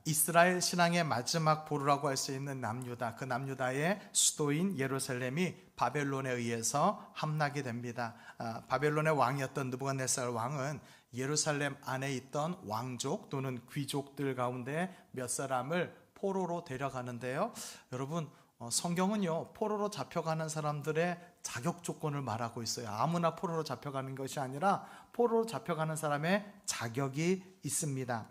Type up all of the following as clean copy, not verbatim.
이스라엘 신앙의 마지막 보루라고 할 수 있는 남유다, 그 남유다의 수도인 예루살렘이 바벨론에 의해서 함락이 됩니다. 바벨론의 왕이었던 느부갓네살 왕은 예루살렘 안에 있던 왕족 또는 귀족들 가운데 몇 사람을 포로로 데려가는데요. 여러분, 성경은요, 포로로 잡혀가는 사람들의 자격 조건을 말하고 있어요. 아무나 포로로 잡혀가는 것이 아니라 포로로 잡혀가는 사람의 자격이 있습니다.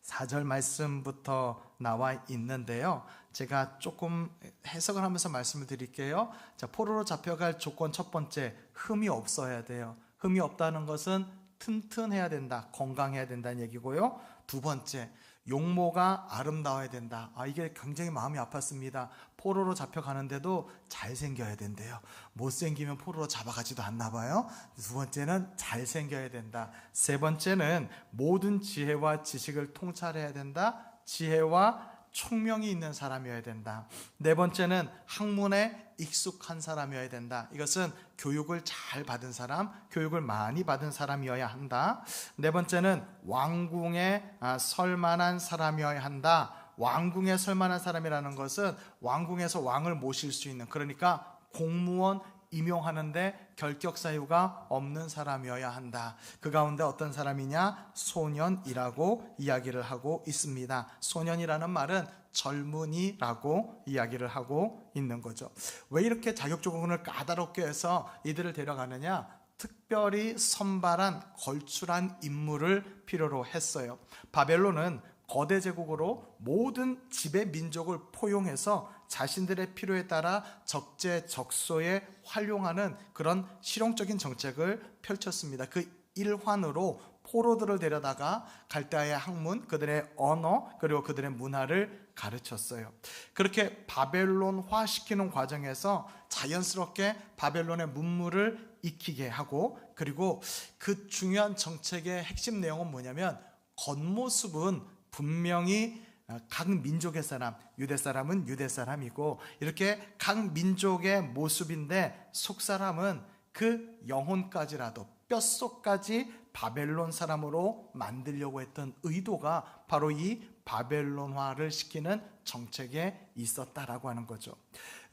4절 말씀부터 나와 있는데요, 제가 조금 해석을 하면서 말씀을 드릴게요. 자, 포로로 잡혀갈 조건 첫 번째, 흠이 없어야 돼요. 흠이 없다는 것은 튼튼해야 된다, 건강해야 된다는 얘기고요. 두 번째, 용모가 아름다워야 된다. 이게 굉장히 마음이 아팠습니다. 포로로 잡혀가는데도 잘생겨야 된대요. 못생기면 포로로 잡아가지도 않나 봐요. 두 번째는 잘생겨야 된다. 세 번째는 모든 지혜와 지식을 통찰해야 된다. 지혜와 총명이 있는 사람이어야 된다. 네 번째는 학문에 익숙한 사람이어야 된다. 이것은 교육을 잘 받은 사람, 교육을 많이 받은 사람이어야 한다. 네 번째는 왕궁에 설만한 사람이어야 한다. 왕궁에 설만한 사람이라는 것은 왕궁에서 왕을 모실 수 있는, 그러니까 공무원 임용하는데 결격 사유가 없는 사람이어야 한다. 그 가운데 어떤 사람이냐? 소년이라고 이야기를 하고 있습니다. 소년이라는 말은 젊은이라고 이야기를 하고 있는 거죠. 왜 이렇게 자격 조건을 까다롭게 해서 이들을 데려가느냐? 특별히 선발한 걸출한 인물을 필요로 했어요. 바벨론은 거대 제국으로 모든 지배 민족을 포용해서 자신들의 필요에 따라 적재적소에 활용하는 그런 실용적인 정책을 펼쳤습니다. 그 일환으로 포로들을 데려다가 갈대아의 학문, 그들의 언어, 그리고 그들의 문화를 가르쳤어요. 그렇게 바벨론화 시키는 과정에서 자연스럽게 바벨론의 문물을 익히게 하고, 그리고 그 중요한 정책의 핵심 내용은 뭐냐면, 겉모습은 분명히 각 민족의 사람, 유대 사람은 유대 사람이고, 이렇게 각 민족의 모습인데 속 사람은 그 영혼까지라도, 뼛속까지 바벨론 사람으로 만들려고 했던 의도가 바로 이 바벨론화를 시키는 정책에 있었다라고 하는 거죠.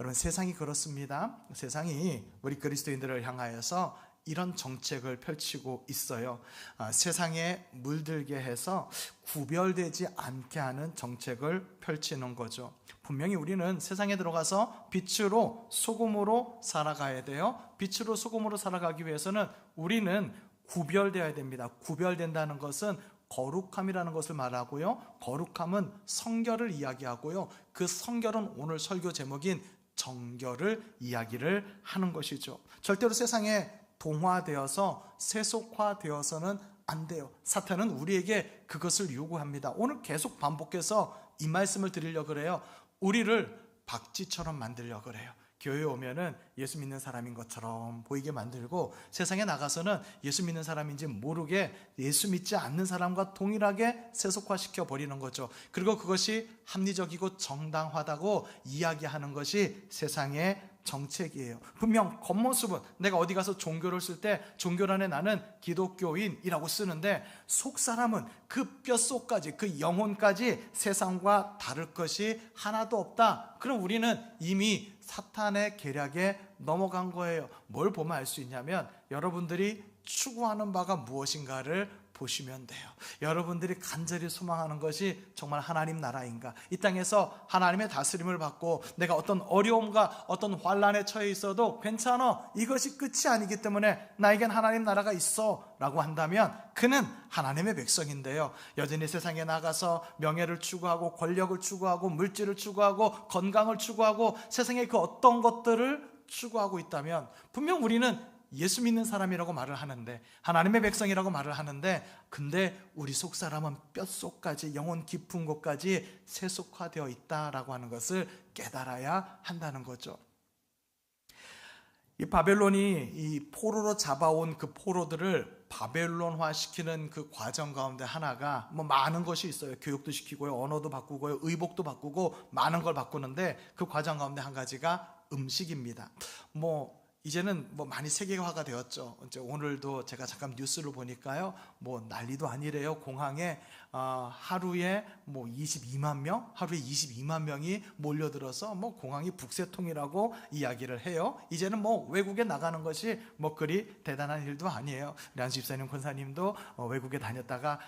여러분, 세상이 그렇습니다. 세상이 우리 그리스도인들을 향하여서 이런 정책을 펼치고 있어요. 세상에 물들게 해서 구별되지 않게 하는 정책을 펼치는 거죠. 분명히 우리는 세상에 들어가서 빛으로 소금으로 살아가야 돼요. 빛으로 소금으로 살아가기 위해서는 우리는 구별되어야 됩니다. 구별된다는 것은 거룩함이라는 것을 말하고요, 거룩함은 성결을 이야기하고요, 그 성결은 오늘 설교 제목인 정결을 이야기를 하는 것이죠. 절대로 세상에 동화되어서 세속화되어서는 안 돼요. 사탄은 우리에게 그것을 요구합니다. 오늘 계속 반복해서 이 말씀을 드리려고 그래요. 우리를 박쥐처럼 만들려고 그래요. 교회에 오면은 예수 믿는 사람인 것처럼 보이게 만들고, 세상에 나가서는 예수 믿는 사람인지 모르게 예수 믿지 않는 사람과 동일하게 세속화시켜 버리는 거죠. 그리고 그것이 합리적이고 정당하다고 이야기하는 것이 세상의 정책이에요. 분명 겉모습은, 내가 어디 가서 종교를 쓸 때 종교란에 나는 기독교인이라고 쓰는데, 속 사람은 그 뼛속까지, 그 영혼까지 세상과 다를 것이 하나도 없다. 그럼 우리는 이미 사탄의 계략에 넘어간 거예요. 뭘 보면 알 수 있냐면, 여러분들이 추구하는 바가 무엇인가를 보시면 돼요. 여러분들이 간절히 소망하는 것이 정말 하나님 나라인가? 이 땅에서 하나님의 다스림을 받고 내가 어떤 어려움과 어떤 환난에 처해 있어도 괜찮아, 이것이 끝이 아니기 때문에 나에겐 하나님 나라가 있어 라고 한다면 그는 하나님의 백성인데요, 여전히 세상에 나가서 명예를 추구하고 권력을 추구하고 물질을 추구하고 건강을 추구하고 세상의 그 어떤 것들을 추구하고 있다면, 분명 우리는 예수 믿는 사람이라고 말을 하는데, 하나님의 백성이라고 말을 하는데, 근데 우리 속 사람은 뼛속까지, 영혼 깊은 곳까지 세속화되어 있다라고 하는 것을 깨달아야 한다는 거죠. 이 바벨론이 이 포로로 잡아온 그 포로들을 바벨론화 시키는 그 과정 가운데 하나가 많은 것이 있어요. 교육도 시키고요, 언어도 바꾸고요, 의복도 바꾸고 많은 걸 바꾸는데, 그 과정 가운데 한 가지가 음식입니다. 이제는 뭐 많이 세계화가 되었죠. 이제 오늘도 제가 잠깐 뉴스를 보니까요, 뭐 난리도 아니래요. 공항에 하루에 뭐 22만 명, 하루에 22만 명이 몰려들어서 뭐 공항이 북새통이라고 이야기를 해요. 이제는 뭐 외국에 나가는 것이 뭐 그리 대단한 일도 아니에요. 란수 집사님, 권사님도 외국에 다녔다가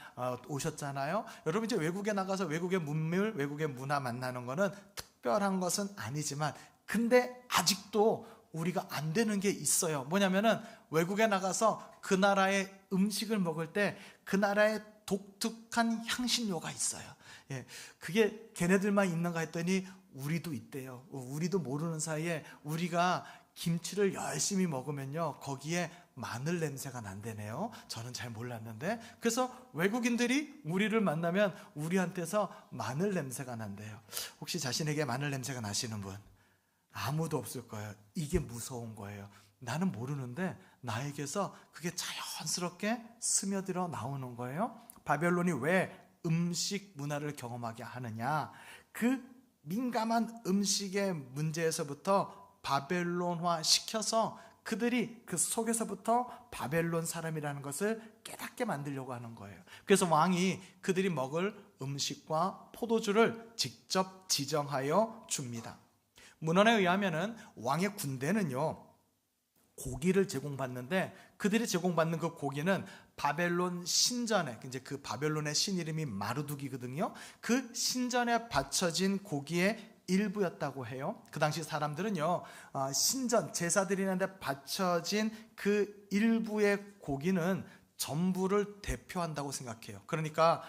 오셨잖아요. 여러분 이제 외국에 나가서 외국의 문물, 외국의 문화 만나는 거는 특별한 것은 아니지만, 근데 아직도 우리가 안 되는 게 있어요. 뭐냐면은 외국에 나가서 그 나라의 음식을 먹을 때 그 나라의 독특한 향신료가 있어요. 예, 그게 걔네들만 있는가 했더니 우리도 있대요. 우리도 모르는 사이에 우리가 김치를 열심히 먹으면요, 거기에 마늘 냄새가 난대네요. 저는 잘 몰랐는데, 그래서 외국인들이 우리를 만나면 우리한테서 마늘 냄새가 난대요. 혹시 자신에게 마늘 냄새가 나시는 분? 아무도 없을 거예요. 이게 무서운 거예요. 나는 모르는데 나에게서 그게 자연스럽게 스며들어 나오는 거예요. 바벨론이 왜 음식 문화를 경험하게 하느냐? 그 민감한 음식의 문제에서부터 바벨론화 시켜서 그들이 그 속에서부터 바벨론 사람이라는 것을 깨닫게 만들려고 하는 거예요. 그래서 왕이 그들이 먹을 음식과 포도주를 직접 지정하여 줍니다. 문헌에 의하면은 왕의 군대는요, 고기를 제공받는데, 그들이 제공받는 그 고기는 바벨론 신전에, 이제 그 바벨론의 신 이름이 마르둑이거든요. 그 신전에 바쳐진 고기의 일부였다고 해요. 그 당시 사람들은요, 신전 제사 드리는데 바쳐진 그 일부의 고기는 전부를 대표한다고 생각해요. 그러니까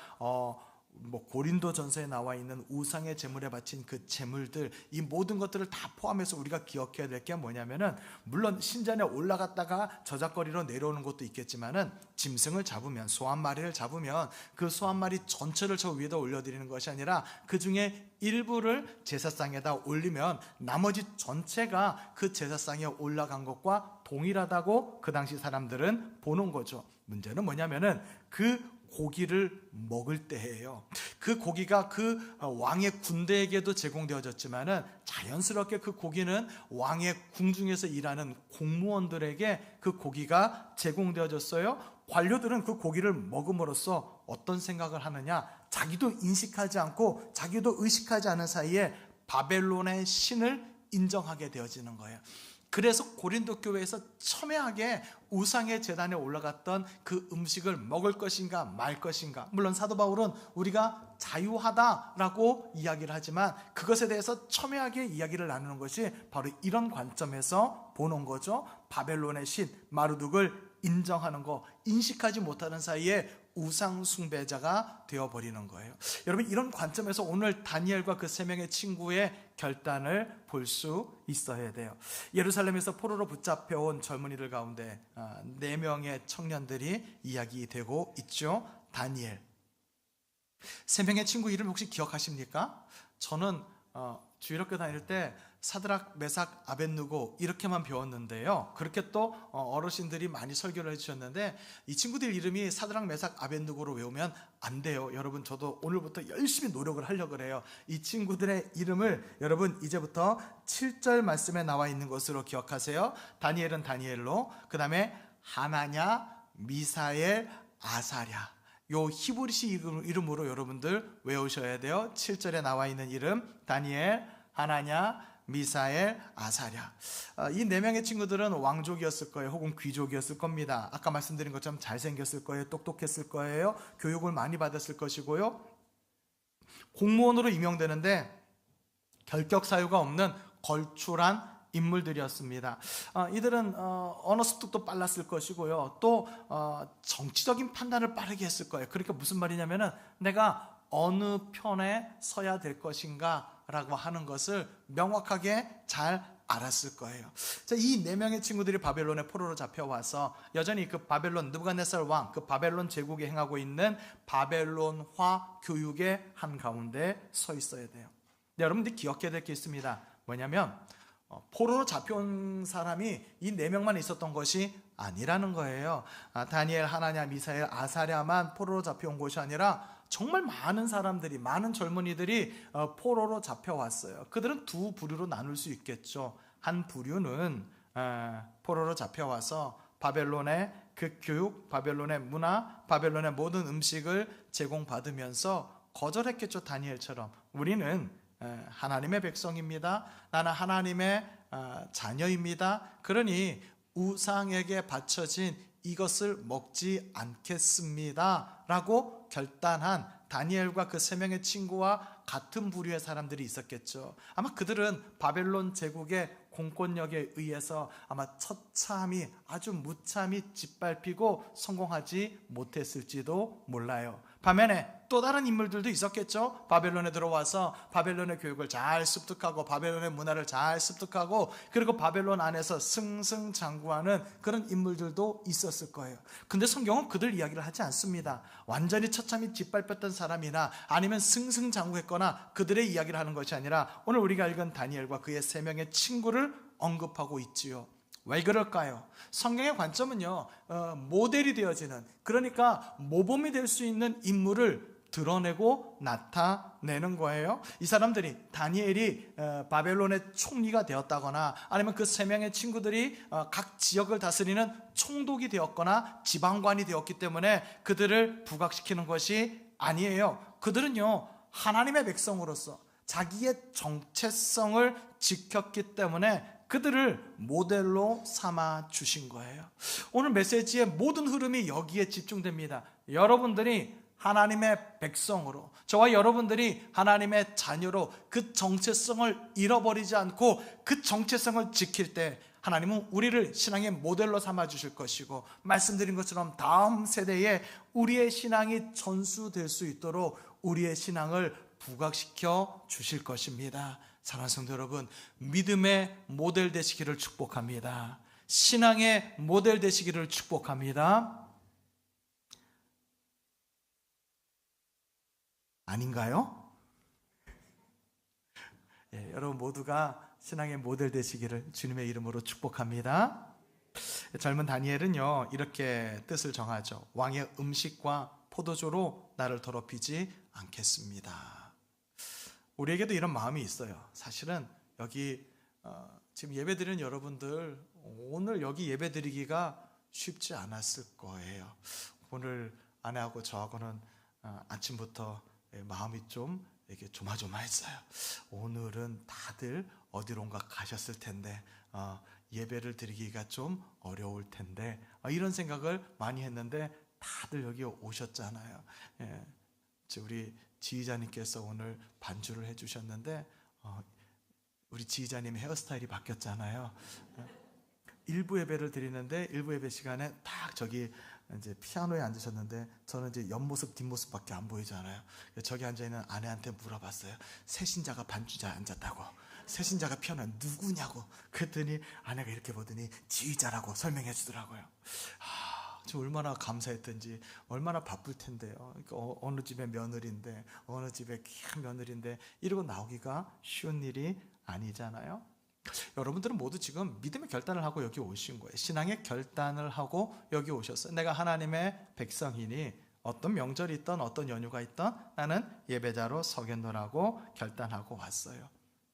뭐 고린도전서에 나와 있는 우상의 제물에 바친 그 제물들, 이 모든 것들을 다 포함해서 우리가 기억해야 될 게 뭐냐면은, 물론 신전에 올라갔다가 저작거리로 내려오는 것도 있겠지만은, 짐승을 잡으면, 소 한 마리를 잡으면 그 소 한 마리 전체를 저 위에다 올려드리는 것이 아니라 그 중에 일부를 제사상에다 올리면 나머지 전체가 그 제사상에 올라간 것과 동일하다고 그 당시 사람들은 보는 거죠. 문제는 뭐냐면은 그 고기를 먹을 때예요. 그 고기가 그 왕의 군대에게도 제공되어졌지만은, 자연스럽게 그 고기는 왕의 궁중에서 일하는 공무원들에게 그 고기가 제공되어졌어요. 관료들은 그 고기를 먹음으로써 어떤 생각을 하느냐? 자기도 인식하지 않고 자기도 의식하지 않은 사이에 바벨론의 신을 인정하게 되어지는 거예요. 그래서 고린도 교회에서 첨예하게 우상의 제단에 올라갔던 그 음식을 먹을 것인가 말 것인가, 물론 사도 바울은 우리가 자유하다라고 이야기를 하지만 그것에 대해서 첨예하게 이야기를 나누는 것이 바로 이런 관점에서 보는 거죠. 바벨론의 신 마르둑을 인정하는 거, 인식하지 못하는 사이에 우상 숭배자가 되어버리는 거예요. 여러분, 이런 관점에서 오늘 다니엘과 그 세 명의 친구의 결단을 볼 수 있어야 돼요. 예루살렘에서 포로로 붙잡혀온 젊은이들 가운데 4명의 청년들이 이야기되고 있죠. 다니엘. 3명의 친구 이름 혹시 기억하십니까? 저는 주일학교 다닐 때 사드락, 메삭, 아벳느고 이렇게만 배웠는데요. 그렇게 또 어르신들이 많이 설교를 해주셨는데, 이 친구들 이름이 사드락, 메삭, 아벳느고로 외우면 안 돼요. 여러분, 저도 오늘부터 열심히 노력을 하려고 그래요. 이 친구들의 이름을 여러분 이제부터 7절 말씀에 나와 있는 것으로 기억하세요. 다니엘은 다니엘로, 그 다음에 하나냐, 미사엘, 아사랴, 요 히브리시 이름으로 여러분들 외우셔야 돼요. 7절에 나와 있는 이름, 다니엘, 하나냐, 미사엘, 아사랴. 이 4명의 친구들은 왕족이었을 거예요. 혹은 귀족이었을 겁니다. 아까 말씀드린 것처럼 잘생겼을 거예요. 똑똑했을 거예요. 교육을 많이 받았을 것이고요. 공무원으로 임용되는데 결격 사유가 없는 걸출한 인물들이었습니다. 이들은 언어 습득도 빨랐을 것이고요. 또 정치적인 판단을 빠르게 했을 거예요. 그러니까 무슨 말이냐면은, 내가 어느 편에 서야 될 것인가 라고 하는 것을 명확하게 잘 알았을 거예요. 자, 이 4명의 친구들이 바벨론의 포로로 잡혀와서 여전히 그 바벨론, 느부갓네살 왕, 그 바벨론 제국에 행하고 있는 바벨론화 교육의 한가운데 서 있어야 돼요. 네, 여러분들이 기억해야 될 게 있습니다. 뭐냐면, 포로로 잡혀온 사람이 이 4명만 있었던 것이 아니라는 거예요. 다니엘, 하나냐, 미사엘, 아사랴만 포로로 잡혀온 것이 아니라 정말 많은 사람들이, 많은 젊은이들이 포로로 잡혀왔어요. 그들은 두 부류로 나눌 수 있겠죠. 한 부류는 포로로 잡혀와서 바벨론의 그 교육, 바벨론의 문화, 바벨론의 모든 음식을 제공받으면서 거절했겠죠. 다니엘처럼. 우리는 하나님의 백성입니다. 나는 하나님의 자녀입니다. 그러니 우상에게 바쳐진 이것을 먹지 않겠습니다 라고 결단한 다니엘과 그 세 명의 친구와 같은 부류의 사람들이 있었겠죠. 아마 그들은 바벨론 제국의 공권력에 의해서 아마 처참히, 아주 무참히 짓밟히고 성공하지 못했을지도 몰라요. 반면에 또 다른 인물들도 있었겠죠. 바벨론에 들어와서 바벨론의 교육을 잘 습득하고 바벨론의 문화를 잘 습득하고 그리고 바벨론 안에서 승승장구하는 그런 인물들도 있었을 거예요. 근데 성경은 그들 이야기를 하지 않습니다. 완전히 처참히 짓밟혔던 사람이나 아니면 승승장구했거나 그들의 이야기를 하는 것이 아니라 오늘 우리가 읽은 다니엘과 그의 세 명의 친구를 언급하고 있지요. 왜 그럴까요? 성경의 관점은요, 모델이 되어지는, 그러니까 모범이 될 수 있는 인물을 드러내고 나타내는 거예요. 이 사람들이, 다니엘이 바벨론의 총리가 되었다거나 아니면 그 세 명의 친구들이 각 지역을 다스리는 총독이 되었거나 지방관이 되었기 때문에 그들을 부각시키는 것이 아니에요. 그들은요, 하나님의 백성으로서 자기의 정체성을 지켰기 때문에 그들을 모델로 삼아 주신 거예요. 오늘 메시지의 모든 흐름이 여기에 집중됩니다. 여러분들이 하나님의 백성으로, 저와 여러분들이 하나님의 자녀로 그 정체성을 잃어버리지 않고 그 정체성을 지킬 때 하나님은 우리를 신앙의 모델로 삼아 주실 것이고, 말씀드린 것처럼 다음 세대에 우리의 신앙이 전수될 수 있도록 우리의 신앙을 부각시켜 주실 것입니다. 사랑하는 성도 여러분, 믿음의 모델 되시기를 축복합니다. 신앙의 모델 되시기를 축복합니다. 아닌가요? 여러분 모두가 신앙의 모델 되시기를 주님의 이름으로 축복합니다. 젊은 다니엘은요, 이렇게 뜻을 정하죠. 왕의 음식과 포도주로 나를 더럽히지 않겠습니다. 우리에게도 이런 마음이 있어요. 사실은 여기 지금 예배드리는 여러분들, 오늘 여기 예배드리기가 쉽지 않았을 거예요. 오늘 아내하고 저하고는 아침부터 마음이 좀 이렇게 조마조마했어요. 오늘은 다들 어디론가 가셨을 텐데 예배를 드리기가 좀 어려울 텐데 이런 생각을 많이 했는데 다들 여기 오셨잖아요. 우리 지휘자님께서 오늘 반주를 해주셨는데 우리 지휘자님의 헤어스타일이 바뀌었잖아요. 일부 예배를 드리는데 일부 예배 시간에 딱 저기 이제 피아노에 앉으셨는데 저는 이제 옆모습 뒷모습밖에 안 보이잖아요. 저기 앉아있는 아내한테 물어봤어요. 새신자가 반주자에 앉았다고. 새신자가 피아노 누구냐고. 그랬더니 아내가 이렇게 보더니 지휘자라고 설명해 주더라고요. 저 얼마나 감사했던지, 얼마나 바쁠 텐데요. 그러니까 어느 집의 며느리인데, 어느 집의 귀한 며느리인데 이러고 나오기가 쉬운 일이 아니잖아요. 여러분들은 모두 지금 믿음의 결단을 하고 여기 오신 거예요. 신앙의 결단을 하고 여기 오셨어요. 내가 하나님의 백성이니 어떤 명절이 있던 어떤 연휴가 있던 나는 예배자로 서겠노라고 결단하고 왔어요.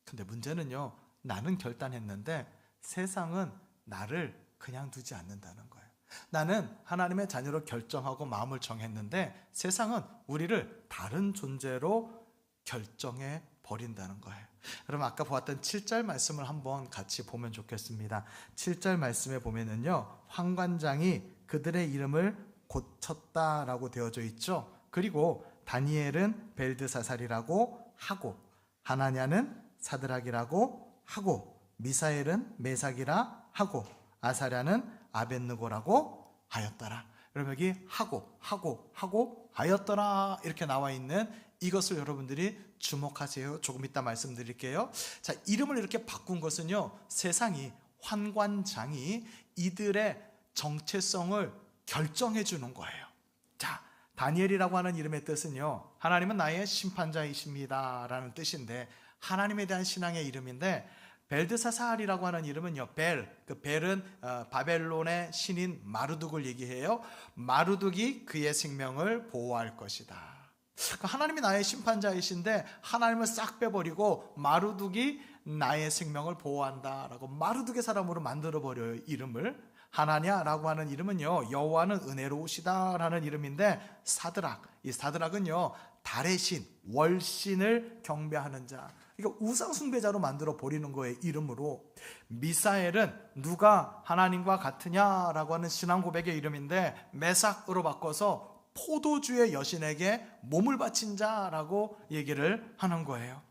근데 문제는요, 나는 결단했는데 세상은 나를 그냥 두지 않는다는 거예요. 나는 하나님의 자녀로 결정하고 마음을 정했는데 세상은 우리를 다른 존재로 결정해 버린다는 거예요. 여러분 아까 보았던 7절 말씀을 한번 같이 보면 좋겠습니다. 7절 말씀에 보면은요, 환관장이 그들의 이름을 고쳤다라고 되어져 있죠. 그리고 다니엘은 벨드사살이라고 하고, 하나냐는 사드락이라고 하고, 미사엘은 메삭이라 하고, 아사랴는 아벳느고라고 하였더라. 여러분 여기 하고 하였더라 이렇게 나와 있는 이것을 여러분들이 주목하세요. 조금 이따 말씀드릴게요. 자, 이름을 이렇게 바꾼 것은요, 세상이, 환관장이 이들의 정체성을 결정해 주는 거예요. 자, 다니엘이라고 하는 이름의 뜻은요, 하나님은 나의 심판자이십니다 라는 뜻인데, 하나님에 대한 신앙의 이름인데, 벨드사살이라고 하는 이름은요, 그 벨은 바벨론의 신인 마르둑을 얘기해요. 마르둑이 그의 생명을 보호할 것이다. 하나님이 나의 심판자이신데 하나님을 싹 빼버리고 마르둑이 나의 생명을 보호한다라고 마르두게 사람으로 만들어버려요. 이름을. 하나냐라고 하는 이름은요, 여호와는 은혜로우시다라는 이름인데, 사드락, 이 사드락은요 달의 신, 월신을 경배하는 자, 그러니까 우상 숭배자로 만들어 버리는 거예요, 이름으로. 미사엘은 누가 하나님과 같으냐라고 하는 신앙 고백의 이름인데, 메삭으로 바꿔서 포도주의 여신에게 몸을 바친 자라고 얘기를 하는 거예요.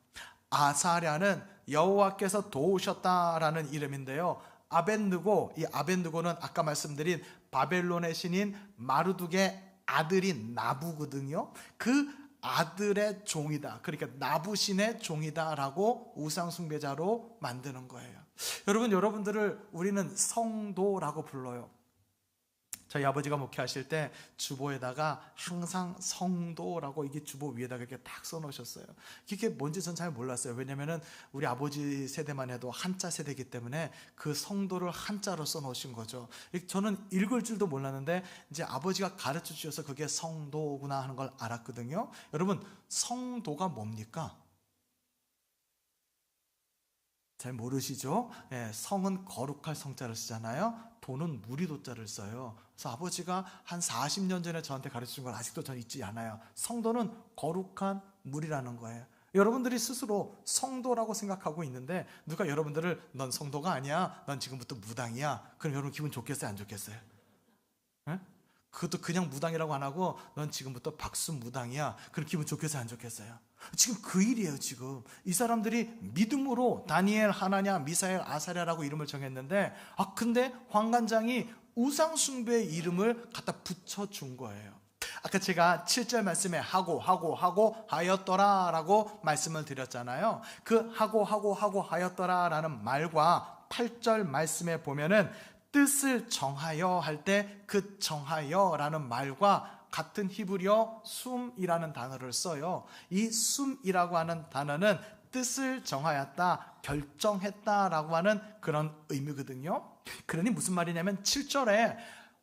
아사랴는 여호와께서 도우셨다라는 이름인데요, 아벤느고, 이 아벤느고는 아까 말씀드린 바벨론의 신인 마르둑의 아들인 나부거든요. 그 아들의 종이다, 그러니까 나부신의 종이다라고 우상숭배자로 만드는 거예요. 여러분들을 우리는 성도라고 불러요. 저희 아버지가 목회하실 때 주보에다가 항상 성도라고, 이게 주보 위에다가 이렇게 딱 써놓으셨어요. 이게 뭔지 전 잘 몰랐어요. 왜냐면은 우리 아버지 세대만 해도 한자 세대이기 때문에 그 성도를 한자로 써놓으신 거죠. 저는 읽을 줄도 몰랐는데 이제 아버지가 가르쳐 주셔서 그게 성도구나 하는 걸 알았거든요. 여러분, 성도가 뭡니까? 잘 모르시죠? 예, 성은 거룩할 성자를 쓰잖아요. 도는 무리도자를 써요. 그래서 아버지가 한 40년 전에 저한테 가르쳐준 걸 아직도 전 잊지 않아요. 성도는 거룩한 무리라는 거예요. 여러분들이 스스로 성도라고 생각하고 있는데, 누가 여러분들을 넌 성도가 아니야, 넌 지금부터 무당이야, 그럼 여러분 기분 좋겠어요, 안 좋겠어요? 예? 그것도 그냥 무당이라고 안 하고 넌 지금부터 박수 무당이야, 그럼 기분 좋겠어요, 안 좋겠어요? 지금 그 일이에요. 지금 이 사람들이 믿음으로 다니엘, 하나냐, 미사엘, 아사랴라고 이름을 정했는데, 근데 황관장이 우상숭배의 이름을 갖다 붙여준 거예요. 아까 제가 7절 말씀에 하고 하였더라 라고 말씀을 드렸잖아요. 그 하고 하였더라 라는 말과 8절 말씀에 보면은 뜻을 정하여 할 때 그 정하여라는 말과 같은 히브리어 숨이라는 단어를 써요. 이 숨이라고 하는 단어는 뜻을 정하였다, 결정했다라고 하는 그런 의미거든요. 그러니 무슨 말이냐면 7절에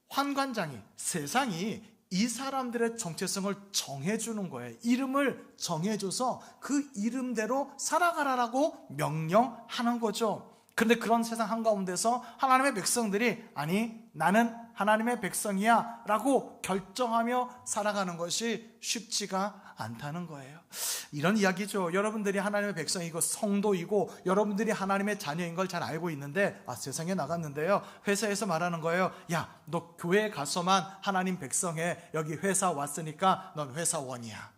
환관장이, 세상이 이 사람들의 정체성을 정해주는 거예요. 이름을 정해줘서 그 이름대로 살아가라라고 명령하는 거죠. 그런데 그런 세상 한가운데서 하나님의 백성들이, 아니 나는 하나님의 백성이야 라고 결정하며 살아가는 것이 쉽지가 않다는 거예요. 이런 이야기죠. 여러분들이 하나님의 백성이고 성도이고 여러분들이 하나님의 자녀인 걸 잘 알고 있는데, 세상에 나갔는데요, 회사에서 말하는 거예요. 야, 너 교회에 가서만 하나님 백성해. 여기 회사 왔으니까 넌 회사원이야.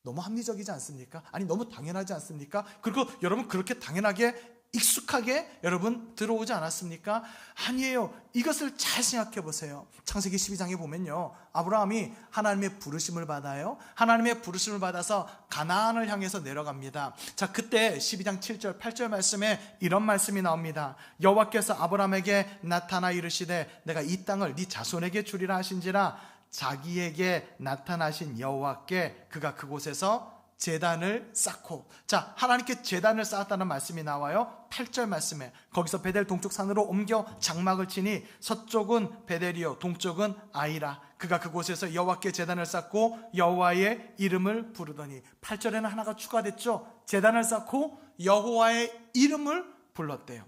너무 합리적이지 않습니까? 아니 너무 당연하지 않습니까? 그리고 여러분 그렇게 당연하게 익숙하게 여러분 들어오지 않았습니까? 아니에요. 이것을 잘 생각해 보세요. 창세기 12장에 보면요, 아브라함이 하나님의 부르심을 받아요. 하나님의 부르심을 받아서 가나안을 향해서 내려갑니다. 자, 그때 12장 7절 8절 말씀에 이런 말씀이 나옵니다. 여호와께서 아브라함에게 나타나 이르시되 내가 이 땅을 네 자손에게 주리라 하신지라. 자기에게 나타나신 여호와께 그가 그곳에서 제단을 쌓고, 자, 하나님께 제단을 쌓았다는 말씀이 나와요. 8절 말씀에 거기서 베델 동쪽 산으로 옮겨 장막을 치니 서쪽은 베델이요 동쪽은 아이라. 그가 그곳에서 여호와께 제단을 쌓고 여호와의 이름을 부르더니. 8절에는 하나가 추가됐죠. 제단을 쌓고 여호와의 이름을 불렀대요.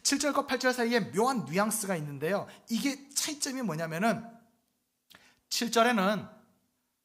7절과 8절 사이에 묘한 뉘앙스가 있는데요, 이게 차이점이 뭐냐면은 7절에는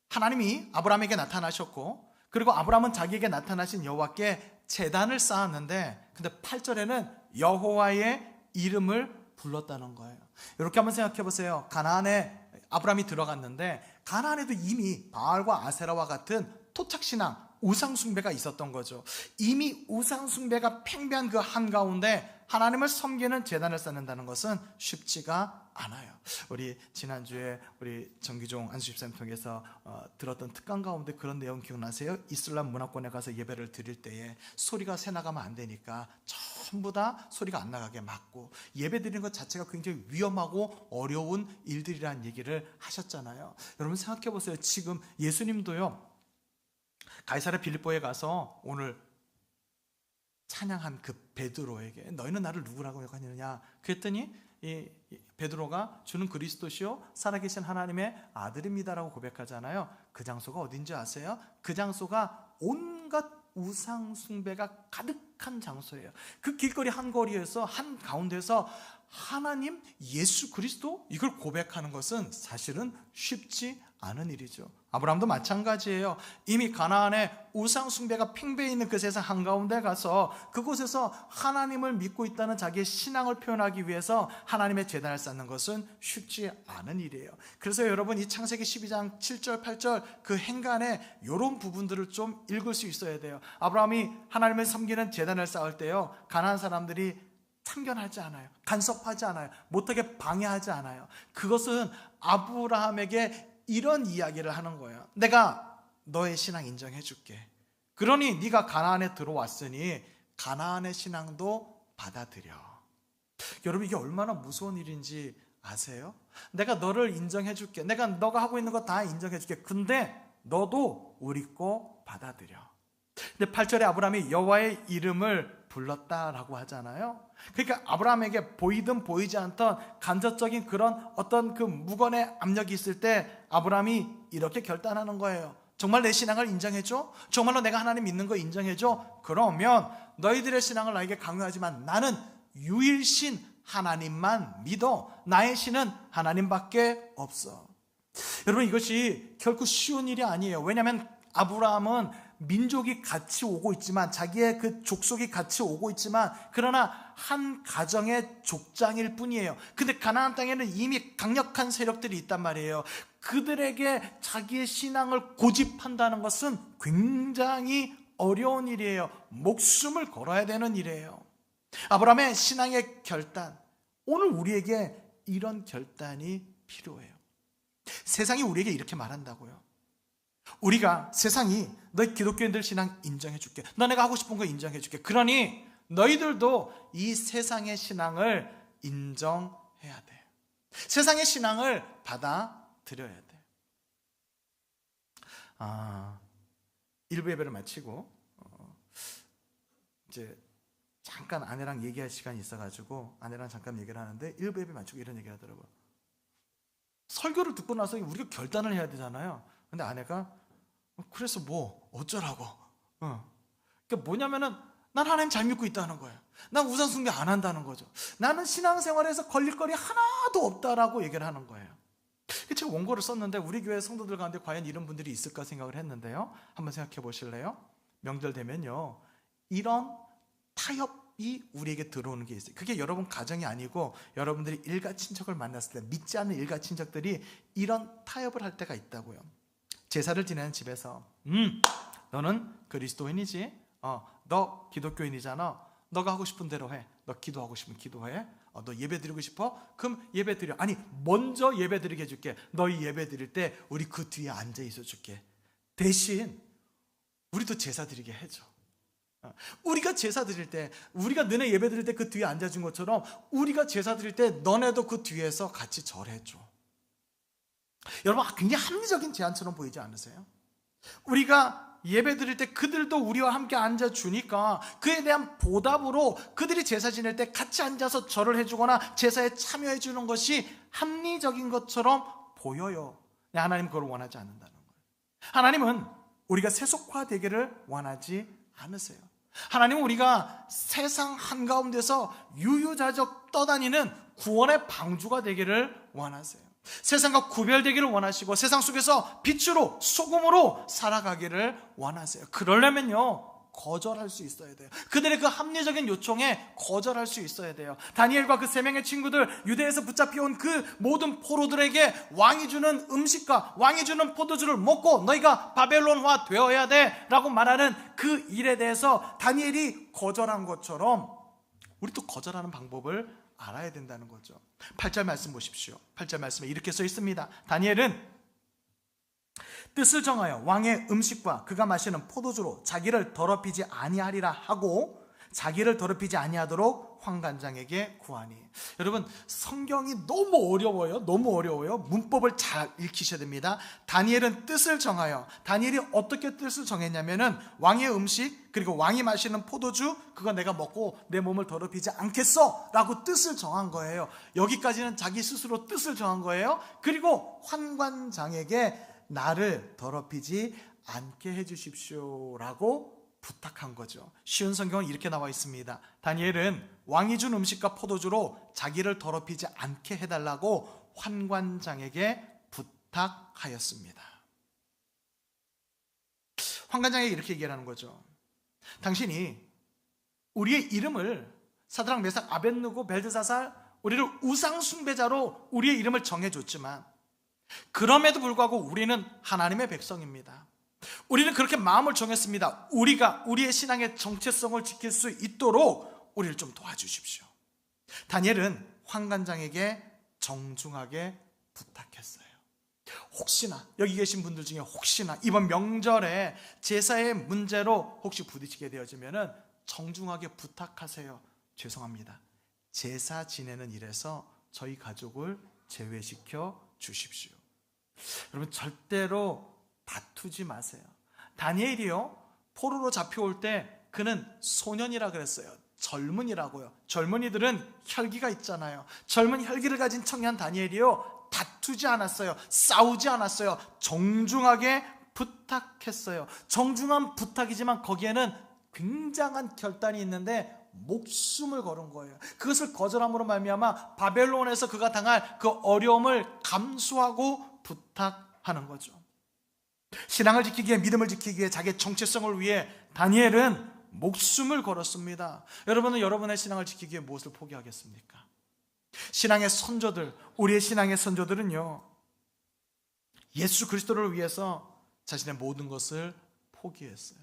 하나님이 아브라함에게 나타나셨고, 그리고 아브라함은 자기에게 나타나신 여호와께 제단을 쌓았는데, 근데 8절에는 여호와의 이름을 불렀다는 거예요. 이렇게 한번 생각해 보세요. 가나안에 아브라함이 들어갔는데, 가나안에도 이미 바알과 아세라와 같은 토착신앙, 우상숭배가 있었던 거죠. 이미 우상숭배가 팽배한 그 한가운데 하나님을 섬기는 제단을 쌓는다는 것은 쉽지가 않아요. 우리 지난주에 우리 정기종 안수집사님 통해서 들었던 특강 가운데 그런 내용 기억나세요? 이슬람 문화권에 가서 예배를 드릴 때에 소리가 새 나가면 안 되니까 전부 다 소리가 안 나가게 막고, 예배 드리는 것 자체가 굉장히 위험하고 어려운 일들이라는 얘기를 하셨잖아요. 여러분 생각해 보세요. 지금 예수님도요, 가이사랴 빌립보에 가서 오늘 찬양한 그 베드로에게 너희는 나를 누구라고 하느냐 그랬더니 이 베드로가 주는 그리스도시요 살아계신 하나님의 아들입니다라고 고백하잖아요. 그 장소가 어딘지 아세요? 그 장소가 온갖 우상 숭배가 가득한 장소예요. 그 길거리 한 거리에서 한 가운데서 하나님, 예수 그리스도 이걸 고백하는 것은 사실은 쉽지 않은 일이죠. 아브라함도 마찬가지예요. 이미 가나안에 우상 숭배가 팽배해 있는 그 세상 한가운데 가서 그곳에서 하나님을 믿고 있다는 자기의 신앙을 표현하기 위해서 하나님의 제단을 쌓는 것은 쉽지 않은 일이에요. 그래서 여러분, 이 창세기 12장 7절 8절 그 행간에 이런 부분들을 좀 읽을 수 있어야 돼요. 아브라함이 하나님을 섬기는 제단을 쌓을 때요, 가나안 사람들이 참견하지 않아요. 간섭하지 않아요. 못하게 방해하지 않아요. 그것은 아브라함에게 이런 이야기를 하는 거예요. 내가 너의 신앙 인정해 줄게. 그러니 네가 가나안에 들어왔으니 가나안의 신앙도 받아들여. 여러분, 이게 얼마나 무서운 일인지 아세요? 내가 너를 인정해 줄게. 내가 너가 하고 있는 거 다 인정해 줄게. 근데 너도 우리 거 받아들여. 근데 8절에 아브라함이 여호와의 이름을 불렀다라고 하잖아요. 그러니까 아브라함에게 보이든 보이지 않던 간접적인 그런 어떤 그 무건의 압력이 있을 때 아브라함이 이렇게 결단하는 거예요. 정말 내 신앙을 인정해줘? 정말로 내가 하나님 믿는 거 인정해줘? 그러면 너희들의 신앙을 나에게 강요하지만 나는 유일신 하나님만 믿어. 나의 신은 하나님밖에 없어. 여러분, 이것이 결코 쉬운 일이 아니에요. 왜냐하면 아브라함은 민족이 같이 오고 있지만, 자기의 그 족속이 같이 오고 있지만, 그러나 한 가정의 족장일 뿐이에요. 근데 가나안 땅에는 이미 강력한 세력들이 있단 말이에요. 그들에게 자기의 신앙을 고집한다는 것은 굉장히 어려운 일이에요. 목숨을 걸어야 되는 일이에요. 아브라함의 신앙의 결단, 오늘 우리에게 이런 결단이 필요해요. 세상이 우리에게 이렇게 말한다고요. 우리가, 세상이 너희 기독교인들 신앙 인정해 줄게. 너네가 하고 싶은 거 인정해 줄게. 그러니 너희들도 이 세상의 신앙을 인정해야 돼. 세상의 신앙을 받아들여야 돼. 1부 예배를 마치고 이제 잠깐 아내랑 얘기할 시간이 있어가지고 아내랑 잠깐 얘기를 하는데, 1부 예배 마치고 이런 얘기를 하더라고요. 설교를 듣고 나서 우리가 결단을 해야 되잖아요. 근데 아내가 그래서 뭐 어쩌라고. 그러니까 뭐냐면은 난 하나님 잘 믿고 있다는 거예요. 난 우상 숭배 안 한다는 거죠. 나는 신앙생활에서 걸릴 거리 하나도 없다라고 얘기를 하는 거예요. 제가 원고를 썼는데 우리 교회 성도들 가운데 과연 이런 분들이 있을까 생각을 했는데요. 한번 생각해 보실래요? 명절 되면요, 이런 타협이 우리에게 들어오는 게 있어요. 그게 여러분 가정이 아니고 여러분들이 일가 친척을 만났을 때, 믿지 않는 일가 친척들이 이런 타협을 할 때가 있다고요. 제사를 지내는 집에서 너는 그리스도인이지? 너 기독교인이잖아. 너가 하고 싶은 대로 해. 너 기도하고 싶으면 기도해. 너 예배 드리고 싶어? 그럼 예배 드려. 아니, 먼저 예배 드리게 해줄게. 너희 예배 드릴 때 우리 그 뒤에 앉아 있어 줄게. 대신 우리도 제사 드리게 해줘. 우리가 제사 드릴 때, 우리가 너네 예배 드릴 때 그 뒤에 앉아준 것처럼 우리가 제사 드릴 때 너네도 그 뒤에서 같이 절해줘. 여러분, 굉장히 합리적인 제안처럼 보이지 않으세요? 우리가 예배 드릴 때 그들도 우리와 함께 앉아주니까 그에 대한 보답으로 그들이 제사 지낼 때 같이 앉아서 절을 해주거나 제사에 참여해 주는 것이 합리적인 것처럼 보여요. 하나님 그걸 원하지 않는다는 거예요. 하나님은 우리가 세속화되기를 원하지 않으세요. 하나님은 우리가 세상 한가운데서 유유자적 떠다니는 구원의 방주가 되기를 원하세요. 세상과 구별되기를 원하시고 세상 속에서 빛으로, 소금으로 살아가기를 원하세요. 그러려면요, 거절할 수 있어야 돼요. 그들의 그 합리적인 요청에 거절할 수 있어야 돼요. 다니엘과 그 세 명의 친구들, 유대에서 붙잡혀온 그 모든 포로들에게 왕이 주는 음식과 왕이 주는 포도주를 먹고 너희가 바벨론화 되어야 돼 라고 말하는 그 일에 대해서 다니엘이 거절한 것처럼 우리도 거절하는 방법을 알아야 된다는 거죠. 8절 말씀 보십시오. 8절 말씀에 이렇게 써 있습니다. 다니엘은 뜻을 정하여 왕의 음식과 그가 마시는 포도주로 자기를 더럽히지 아니하리라 하고 자기를 더럽히지 아니하도록 환관장에게 구하니. 여러분, 성경이 너무 어려워요. 너무 어려워요. 문법을 잘 읽히셔야 됩니다. 다니엘은 뜻을 정하여, 다니엘이 어떻게 뜻을 정했냐면은 왕의 음식 그리고 왕이 마시는 포도주 그거 내가 먹고 내 몸을 더럽히지 않겠어 라고 뜻을 정한 거예요. 여기까지는 자기 스스로 뜻을 정한 거예요. 그리고 환관장에게 나를 더럽히지 않게 해주십시오 라고 부탁한 거죠. 쉬운 성경은 이렇게 나와 있습니다. 다니엘은 왕이 준 음식과 포도주로 자기를 더럽히지 않게 해달라고 환관장에게 부탁하였습니다. 환관장에게 이렇게 얘기하는 거죠. 당신이 우리의 이름을 사드락, 메삭, 아벳느고, 벨드사살, 우리를 우상 숭배자로 우리의 이름을 정해줬지만 그럼에도 불구하고 우리는 하나님의 백성입니다. 우리는 그렇게 마음을 정했습니다. 우리가 우리의 신앙의 정체성을 지킬 수 있도록 우리를 좀 도와주십시오. 다니엘은 환관장에게 정중하게 부탁했어요. 혹시나 여기 계신 분들 중에 혹시나 이번 명절에 제사의 문제로 혹시 부딪히게 되어지면 정중하게 부탁하세요. 죄송합니다. 제사 지내는 일에서 저희 가족을 제외시켜 주십시오. 여러분 절대로 다투지 마세요. 다니엘이요, 포로로 잡혀올 때 그는 소년이라 그랬어요. 젊은이라고요. 젊은이들은 혈기가 있잖아요. 젊은 혈기를 가진 청년 다니엘이요, 다투지 않았어요. 싸우지 않았어요. 정중하게 부탁했어요. 정중한 부탁이지만 거기에는 굉장한 결단이 있는데 목숨을 걸은 거예요. 그것을 거절함으로 말미암아 바벨론에서 그가 당할 그 어려움을 감수하고 부탁하는 거죠. 신앙을 지키기 위해, 믿음을 지키기 위해, 자기의 정체성을 위해 다니엘은 목숨을 걸었습니다. 여러분은 여러분의 신앙을 지키기 위해 무엇을 포기하겠습니까? 신앙의 선조들, 우리의 신앙의 선조들은요, 예수 그리스도를 위해서 자신의 모든 것을 포기했어요.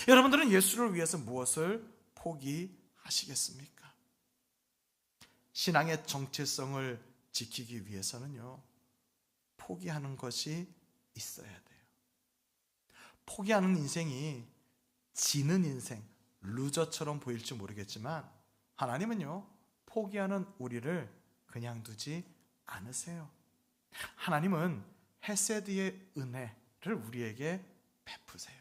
여러분들은 예수를 위해서 무엇을 포기하시겠습니까? 신앙의 정체성을 지키기 위해서는요, 포기하는 것이 있어야 돼요. 포기하는 인생이 지는 인생, 루저처럼 보일지 모르겠지만 하나님은요, 포기하는 우리를 그냥 두지 않으세요. 하나님은 헤세드의 은혜를 우리에게 베푸세요.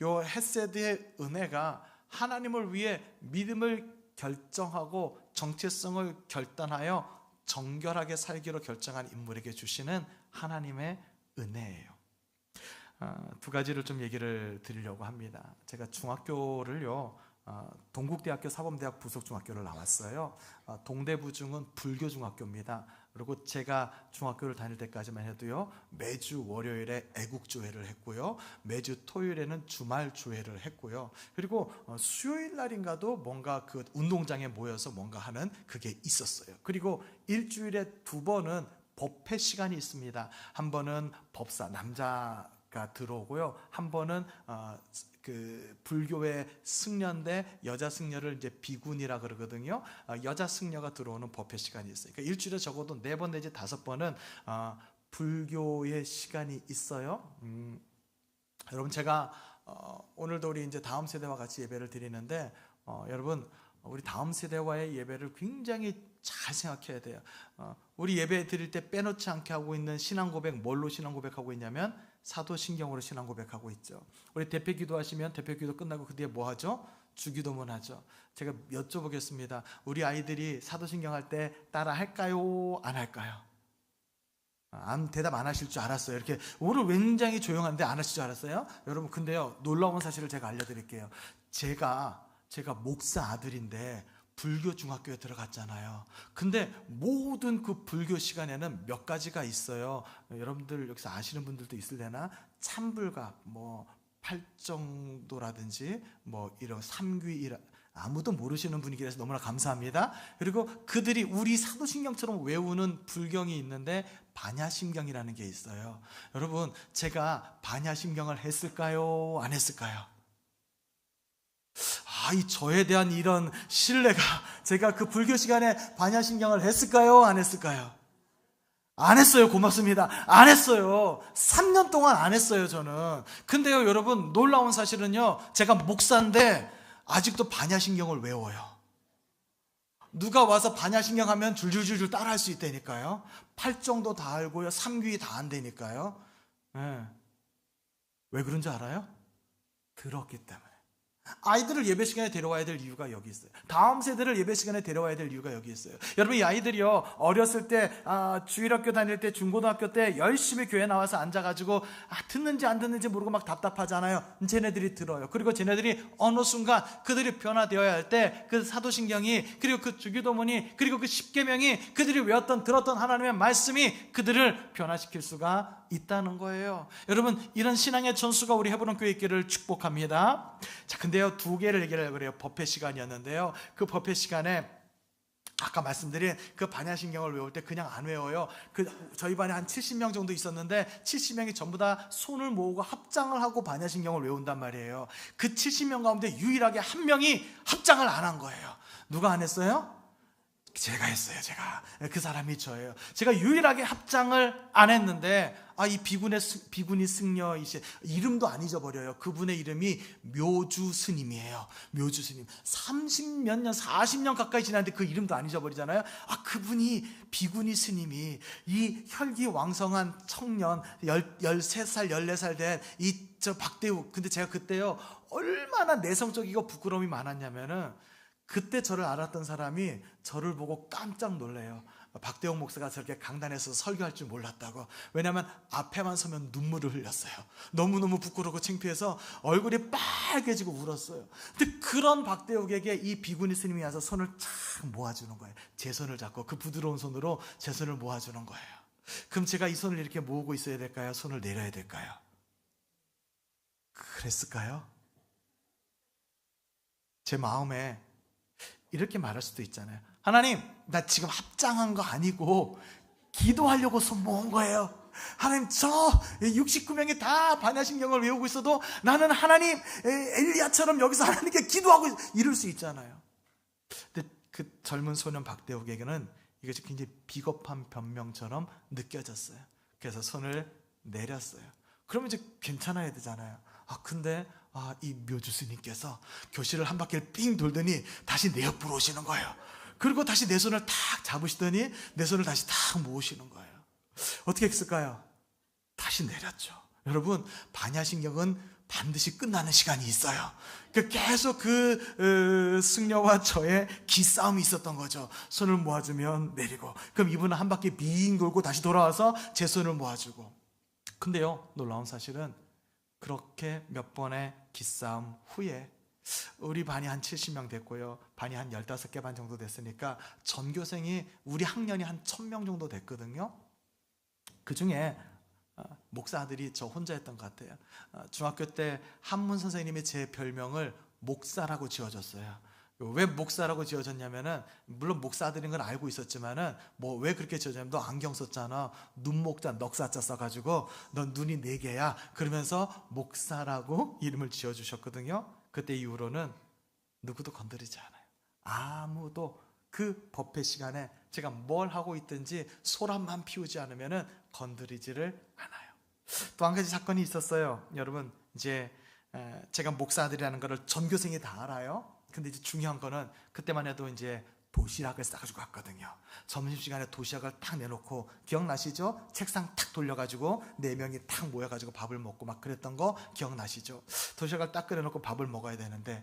요 헤세드의 은혜가 하나님을 위해 믿음을 결정하고 정체성을 결단하여 정결하게 살기로 결정한 인물에게 주시는 하나님의 은혜예요. 두 가지를 좀 얘기를 드리려고 합니다. 제가 중학교를요, 동국대학교 사범대학 부속중학교를 나왔어요. 동대부중은 불교중학교입니다. 그리고 제가 중학교를 다닐 때까지만 해도요, 매주 월요일에 애국조회를 했고요, 매주 토요일에는 주말조회를 했고요, 그리고 수요일 날인가도 뭔가 그 운동장에 모여서 뭔가 하는 그게 있었어요. 그리고 일주일에 2번은 법회 시간이 있습니다. 한 번은 법사, 남자가 들어오고요, 한 번은 그 불교의 승려인데 여자 승려를 이제 비군이라 그러거든요. 여자 승려가 들어오는 법회 시간이 있어요. 그러니까 일주일에 적어도 4번 내지 5번은 불교의 시간이 있어요. 여러분 제가 오늘도 우리 이제 다음 세대와 같이 예배를 드리는데 여러분 우리 다음 세대와의 예배를 굉장히 잘 생각해야 돼요. 우리 예배 드릴 때 빼놓지 않게 하고 있는 신앙 고백, 뭘로 신앙 고백하고 있냐면 사도신경으로 신앙 고백하고 있죠. 우리 대표 기도하시면 대표 기도 끝나고 그 뒤에 뭐 하죠? 주기도문 하죠. 제가 여쭤보겠습니다. 우리 아이들이 사도신경 할 때 따라 할까요? 안 할까요? 대답 안 하실 줄 알았어요. 이렇게 오늘 굉장히 조용한데 안 하실 줄 알았어요? 여러분 근데요, 놀라운 사실을 제가 알려드릴게요. 제가 목사 아들인데 불교 중학교에 들어갔잖아요. 근데 모든 그 불교 시간에는 몇 가지가 있어요. 여러분들 여기서 아시는 분들도 있을래나? 참불갑, 뭐 팔정도라든지 뭐 이런 삼귀이라, 아무도 모르시는 분위기라서 너무나 감사합니다. 그리고 그들이 우리 사도신경처럼 외우는 불경이 있는데 반야심경이라는 게 있어요. 여러분 제가 반야심경을 했을까요? 안 했을까요? 이 저에 대한 이런 신뢰가, 제가 그 불교 시간에 반야심경을 했을까요? 안 했을까요? 안 했어요. 고맙습니다. 안 했어요. 3년 동안 안 했어요, 저는. 근데요, 여러분, 놀라운 사실은요, 제가 목사인데 아직도 반야심경을 외워요. 누가 와서 반야심경 하면 줄줄줄줄 따라 할 수 있다니까요. 팔정도 다 알고요, 삼귀 다 안되니까요. 네. 왜 그런지 알아요? 들었기 때문에. 아이들을 예배 시간에 데려와야 될 이유가 여기 있어요. 다음 세대를 예배 시간에 데려와야 될 이유가 여기 있어요. 여러분, 이 아이들이요, 어렸을 때 주일학교 다닐 때, 중고등학교 때 열심히 교회 나와서 앉아가지고 듣는지 안 듣는지 모르고 막 답답하잖아요. 쟤네들이 들어요. 그리고 쟤네들이 어느 순간 그들이 변화되어야 할 때 그 사도신경이, 그리고 그 주기도문이, 그리고 그 십계명이, 그들이 외웠던 들었던 하나님의 말씀이 그들을 변화시킬 수가 있다는 거예요. 여러분, 이런 신앙의 전수가 우리 헤브론 교회 있기를 축복합니다. 자, 근데요, 두 개를 얘기하려고 그래요. 법회 시간이었는데요, 그 법회 시간에 아까 말씀드린 그 반야신경을 외울 때 그냥 안 외워요. 저희 반에 한 70명 정도 있었는데 70명이 전부 다 손을 모으고 합장을 하고 반야신경을 외운단 말이에요. 그 70명 가운데 유일하게 한 명이 합장을 안 한 거예요. 누가 안 했어요? 제가 했어요. 제가. 그 사람이 저예요. 제가 유일하게 합장을 안 했는데 이 비구니 승려이시, 이름도 안 잊어버려요. 그분의 이름이 묘주 스님이에요. 묘주 스님. 30몇 년, 40년 가까이 지났는데 그 이름도 안 잊어버리잖아요. 그분이, 비구니 스님이 이 혈기왕성한 청년, 13살, 14살 된 저 박대욱. 근데 제가 그때요, 얼마나 내성적이고 부끄러움이 많았냐면은, 그때 저를 알았던 사람이 저를 보고 깜짝 놀래요. 박대웅 목사가 저렇게 강단에서 설교할 줄 몰랐다고. 왜냐하면 앞에만 서면 눈물을 흘렸어요. 너무너무 부끄럽고 창피해서 얼굴이 빨개지고 울었어요. 근데 그런 박대웅에게 이 비구니 스님이 와서 손을 착 모아주는 거예요. 제 손을 잡고 그 부드러운 손으로 제 손을 모아주는 거예요. 그럼 제가 이 손을 이렇게 모으고 있어야 될까요? 손을 내려야 될까요? 그랬을까요? 제 마음에 이렇게 말할 수도 있잖아요. 하나님, 나 지금 합장한 거 아니고 기도하려고 손 모은 거예요. 하나님, 저 69명이 다 반야신경을 외우고 있어도 나는 하나님, 엘리야처럼 여기서 하나님께 기도하고 이럴 수 있잖아요. 근데 그 젊은 소년 박대욱에게는 이것이 굉장히 비겁한 변명처럼 느껴졌어요. 그래서 손을 내렸어요. 그러면 이제 괜찮아야 되잖아요. 근데 이 묘주 스님께서 교실을 한 바퀴를 삥 돌더니 다시 내 옆으로 오시는 거예요. 그리고 다시 내 손을 탁 잡으시더니 내 손을 다시 탁 모으시는 거예요. 어떻게 했을까요? 다시 내렸죠. 여러분, 반야신경은 반드시 끝나는 시간이 있어요. 계속 승려와 저의 기싸움이 있었던 거죠. 손을 모아주면 내리고, 그럼 이분은 한 바퀴 빙 돌고 다시 돌아와서 제 손을 모아주고. 근데요, 놀라운 사실은 그렇게 몇 번의 기싸움 후에 우리 반이 한 70명 됐고요, 반이 한 15개 반 정도 됐으니까 전교생이 우리 학년이 한 1000명 정도 됐거든요. 그 중에 목사들이 저 혼자였던 것 같아요. 중학교 때 한문 선생님이 제 별명을 목사라고 지어줬어요. 왜 목사라고 지어졌냐면은, 물론 목사들인 건 알고 있었지만은 왜 그렇게 지어졌냐면, 너 안경 썼잖아, 눈목자 넉사자 써가지고 넌 눈이 4개야 그러면서 목사라고 이름을 지어주셨거든요. 그때 이후로는 누구도 건드리지 않아요. 아무도 그 법회 시간에 제가 뭘 하고 있든지 소란만 피우지 않으면은 건드리지를 않아요. 또 한 가지 사건이 있었어요. 여러분, 이제 제가 목사들이라는 거를 전교생이 다 알아요. 근데 이제 중요한 거는, 그때만 해도 이제 도시락을 싸가지고 갔거든요. 점심시간에 도시락을 탁 내놓고, 기억나시죠? 책상 탁 돌려가지고 4명이 탁 모여가지고 밥을 먹고 막 그랬던 거 기억나시죠? 도시락을 딱 끓여놓고 밥을 먹어야 되는데,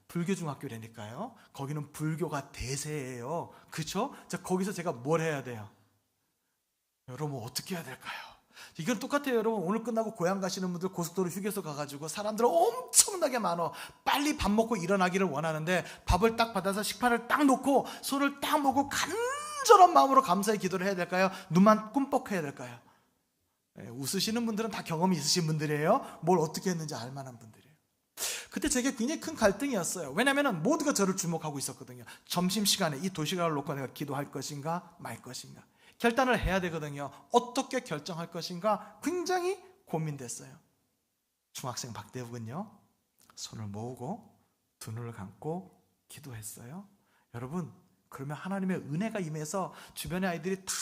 불교 중학교라니까요. 거기는 불교가 대세예요. 그렇죠? 자, 거기서 제가 뭘 해야 돼요? 여러분, 어떻게 해야 될까요? 이건 똑같아요. 여러분, 오늘 끝나고 고향 가시는 분들 고속도로 휴게소 가가지고 사람들 엄청나게 많아. 빨리 밥 먹고 일어나기를 원하는데, 밥을 딱 받아서 식판을 딱 놓고 손을 딱 모고 간절한 마음으로 감사의 기도를 해야 될까요? 눈만 꿈뻑해야 될까요? 웃으시는 분들은 다 경험이 있으신 분들이에요. 뭘 어떻게 했는지 알만한 분들이에요. 그때 제게 굉장히 큰 갈등이었어요. 왜냐하면 모두가 저를 주목하고 있었거든요. 점심시간에 이 도시락을 놓고 내가 기도할 것인가 말 것인가 결단을 해야 되거든요. 어떻게 결정할 것인가 굉장히 고민됐어요. 중학생 박대욱은요, 손을 모으고 두 눈을 감고 기도했어요. 여러분, 그러면 하나님의 은혜가 임해서 주변의 아이들이 다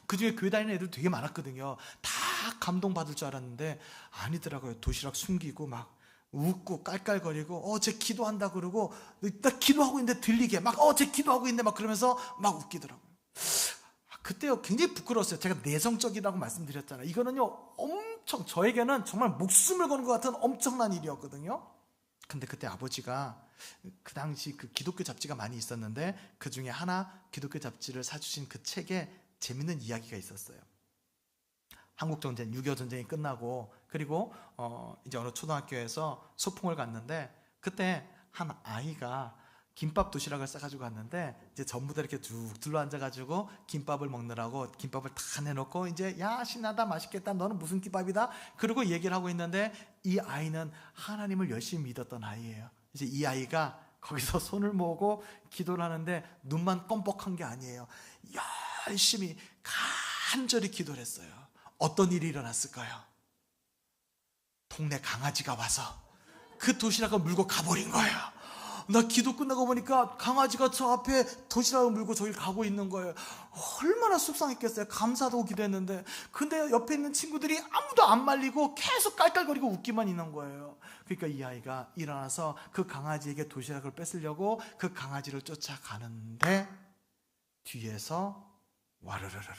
그중에 교회 다니는 애들 되게 많았거든요. 다 감동받을 줄 알았는데 아니더라고요. 도시락 숨기고 막 웃고 깔깔거리고 쟤 기도한다 그러고, 나 기도하고 있는데 들리게 막 쟤 기도하고 있는데 막 그러면서 막 웃기더라고요. 그때요, 굉장히 부끄러웠어요. 제가 내성적이라고 말씀드렸잖아요. 이거는요, 엄청 저에게는 정말 목숨을 거는 것 같은 엄청난 일이었거든요. 근데 그때 아버지가 그 당시 그 기독교 잡지가 많이 있었는데 그 중에 하나 기독교 잡지를 사주신 그 책에 재밌는 이야기가 있었어요. 한국전쟁, 6.25 전쟁이 끝나고 그리고 이제 어느 초등학교에서 소풍을 갔는데 그때 한 아이가 김밥 도시락을 싸가지고 갔는데 이제 전부 다 이렇게 쭉 둘러앉아가지고 김밥을 먹느라고 김밥을 다 내놓고 이제 야 신나다 맛있겠다 너는 무슨 김밥이다 그러고 얘기를 하고 있는데 이 아이는 하나님을 열심히 믿었던 아이예요. 이제 이 아이가 거기서 손을 모으고 기도를 하는데 눈만 껌뻑한 게 아니에요. 열심히 간절히 기도를 했어요. 어떤 일이 일어났을까요? 동네 강아지가 와서 그 도시락을 물고 가버린 거예요. 나 기도 끝나고 보니까 강아지가 저 앞에 도시락을 물고 저길 가고 있는 거예요. 얼마나 속상했겠어요. 감사하다고 기도했는데 근데 옆에 있는 친구들이 아무도 안 말리고 계속 깔깔거리고 웃기만 있는 거예요. 그러니까 이 아이가 일어나서 그 강아지에게 도시락을 뺏으려고 그 강아지를 쫓아가는데 뒤에서 와르르르르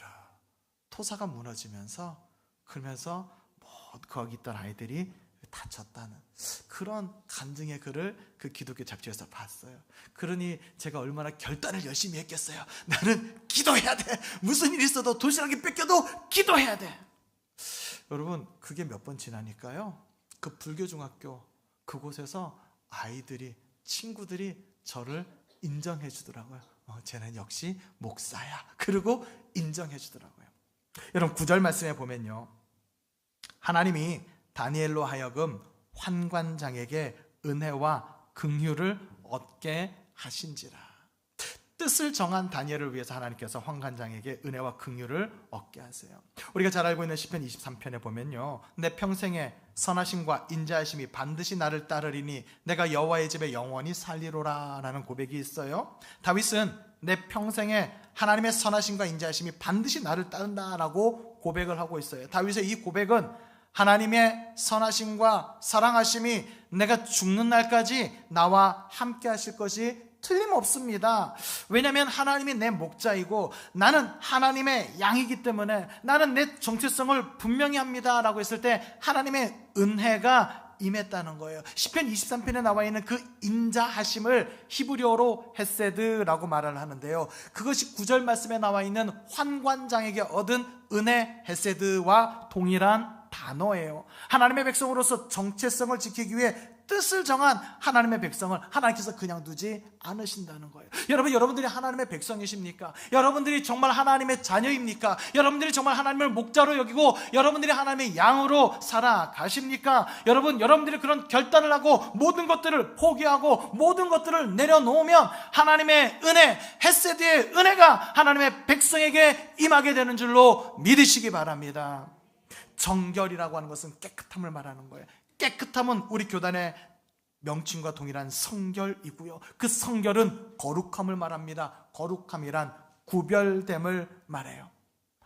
토사가 무너지면서 그러면서 거기 있던 아이들이 다쳤다는 그런 간증의 글을 그 기독교 잡지에서 봤어요. 그러니 제가 얼마나 결단을 열심히 했겠어요. 나는 기도해야 돼. 무슨 일이 있어도 도시락이 뺏겨도 기도해야 돼. 여러분 그게 몇 번 지나니까요 그 불교 중학교 그곳에서 아이들이 친구들이 저를 인정해 주더라고요. 쟤는 역시 목사야. 그리고 인정해 주더라고요. 여러분 9절 말씀에 보면요 하나님이 다니엘로 하여금 환관장에게 은혜와 긍휼을 얻게 하신지라. 뜻을 정한 다니엘을 위해서 하나님께서 환관장에게 은혜와 긍휼을 얻게 하세요. 우리가 잘 알고 있는 시편 23편에 보면요 내 평생에 선하심과 인자하심이 반드시 나를 따르리니 내가 여호와의 집에 영원히 살리로라 라는 고백이 있어요. 다윗은 내 평생에 하나님의 선하심과 인자하심이 반드시 나를 따른다라고 고백을 하고 있어요. 다윗의 이 고백은 하나님의 선하심과 사랑하심이 내가 죽는 날까지 나와 함께 하실 것이 틀림없습니다. 왜냐하면 하나님이 내 목자이고 나는 하나님의 양이기 때문에 나는 내 정체성을 분명히 합니다 라고 했을 때 하나님의 은혜가 임했다는 거예요. 시편 23편에 나와 있는 그 인자하심을 히브리어로 헤세드라고 말을 하는데요 그것이 9절 말씀에 나와 있는 환관장에게 얻은 은혜 헤세드와 동일한 단어예요. 하나님의 백성으로서 정체성을 지키기 위해 뜻을 정한 하나님의 백성을 하나님께서 그냥 두지 않으신다는 거예요. 여러분들이 하나님의 백성이십니까? 여러분들이 정말 하나님의 자녀입니까? 여러분들이 정말 하나님을 목자로 여기고 여러분들이 하나님의 양으로 살아가십니까? 여러분들이 그런 결단을 하고 모든 것들을 포기하고 모든 것들을 내려놓으면 하나님의 은혜, 헤세드의 은혜가 하나님의 백성에게 임하게 되는 줄로 믿으시기 바랍니다. 정결이라고 하는 것은 깨끗함을 말하는 거예요. 깨끗함은 우리 교단의 명칭과 동일한 성결이고요 그 성결은 거룩함을 말합니다. 거룩함이란 구별됨을 말해요.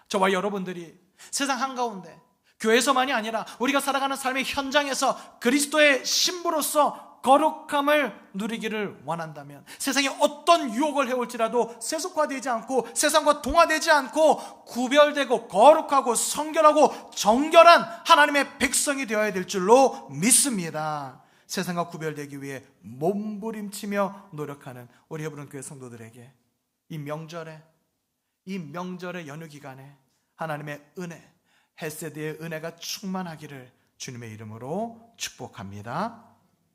저와 여러분들이 세상 한가운데 교회에서만이 아니라 우리가 살아가는 삶의 현장에서 그리스도의 신부로서 거룩함을 누리기를 원한다면 세상에 어떤 유혹을 해올지라도 세속화되지 않고 세상과 동화되지 않고 구별되고 거룩하고 성결하고 정결한 하나님의 백성이 되어야 될 줄로 믿습니다. 세상과 구별되기 위해 몸부림치며 노력하는 우리 헤브론 교회 성도들에게 이 명절의 연휴 기간에 하나님의 은혜, 헤세드의 은혜가 충만하기를 주님의 이름으로 축복합니다.